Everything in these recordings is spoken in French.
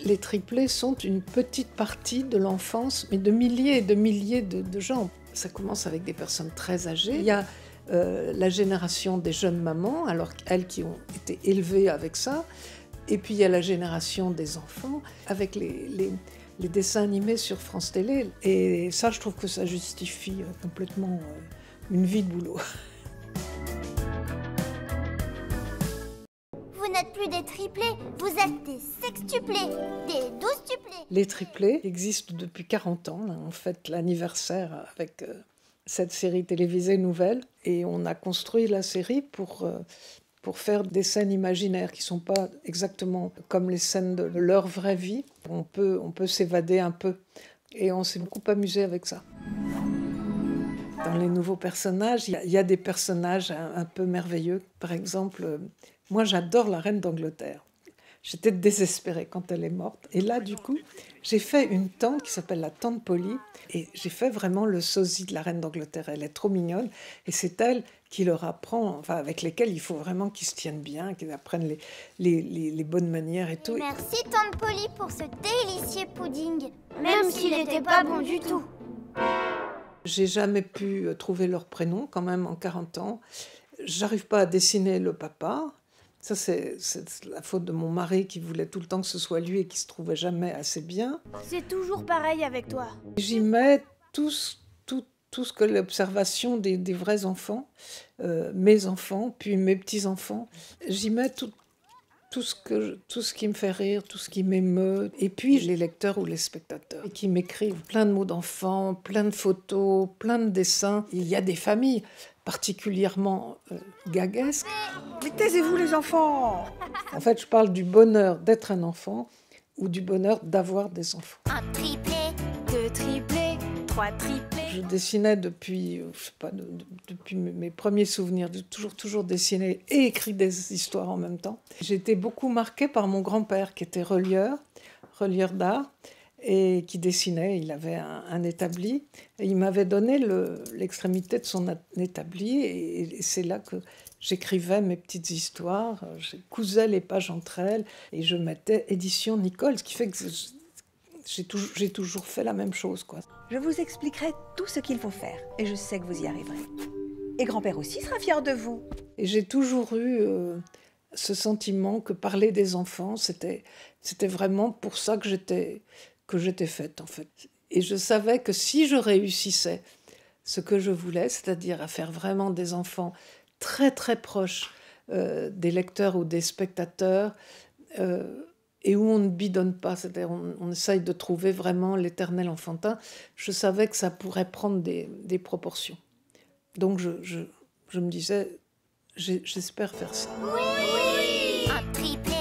Les triplés sont une petite partie de l'enfance, mais de milliers et de milliers de gens. Ça commence avec des personnes très âgées. Il y a la génération des jeunes mamans, alors elles qui ont été élevées avec ça. Et puis il y a la génération des enfants, avec les dessins animés sur France Télé. Et ça, je trouve que ça justifie complètement une vie de boulot. Vous n'êtes plus des triplés, vous êtes des sextuplés, des douzetuplés. Les triplés existent depuis 40 ans. Là, on fête l'anniversaire avec cette série télévisée nouvelle. Et on a construit la série pour faire des scènes imaginaires qui ne sont pas exactement comme les scènes de leur vraie vie. On peut s'évader un peu. Et on s'est beaucoup amusé avec ça. Dans les nouveaux personnages, il y a des personnages un peu merveilleux. Par exemple, moi j'adore la reine d'Angleterre. J'étais désespérée quand elle est morte. Et là, du coup, j'ai fait une tante qui s'appelle la tante Polly. Et j'ai fait vraiment le sosie de la reine d'Angleterre. Elle est trop mignonne. Et c'est elle qui leur apprend, enfin avec lesquels il faut vraiment qu'ils se tiennent bien, qu'ils apprennent les bonnes manières et tout. Merci tante Polly pour ce délicieux pudding, même s'il n'était pas bon du tout. J'ai jamais pu trouver leur prénom quand même en 40 ans. J'arrive pas à dessiner le papa. Ça, c'est la faute de mon mari qui voulait tout le temps que ce soit lui et qui se trouvait jamais assez bien. C'est toujours pareil avec toi. J'y mets tout ce que l'observation des vrais enfants, mes enfants, puis mes petits-enfants. J'y mets tout ce qui me fait rire, tout ce qui m'émeut. Et puis les lecteurs ou les spectateurs qui m'écrivent plein de mots d'enfants, plein de photos, plein de dessins. Il y a des familles particulièrement gaguesques. Mais taisez-vous les enfants! En fait, je parle du bonheur d'être un enfant ou du bonheur d'avoir des enfants. Un triplé, Deux triplés, trois triplés. Je dessinais depuis, je sais pas, depuis mes premiers souvenirs. J'ai toujours dessiné et écrit des histoires en même temps. J'ai été beaucoup marquée par mon grand-père qui était relieur d'art et qui dessinait. Il avait un établi et il m'avait donné l'extrémité de son établi et c'est là que j'écrivais mes petites histoires. Je cousais les pages entre elles et je mettais édition Nicole, ce qui fait que j'ai toujours fait la même chose, quoi. Je vous expliquerai tout ce qu'il faut faire et je sais que vous y arriverez. Et grand-père aussi sera fier de vous. Et j'ai toujours eu ce sentiment que parler des enfants, c'était vraiment pour ça que j'étais faite, en fait. Et je savais que si je réussissais ce que je voulais, c'est-à-dire à faire vraiment des enfants très très proches des lecteurs ou des spectateurs, et où on ne bidonne pas, c'est-à-dire on essaye de trouver vraiment l'éternel enfantin, je savais que ça pourrait prendre des proportions. Donc je me disais, j'espère faire ça. oui. Un triplé,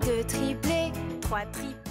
Deux triplés, trois triplés.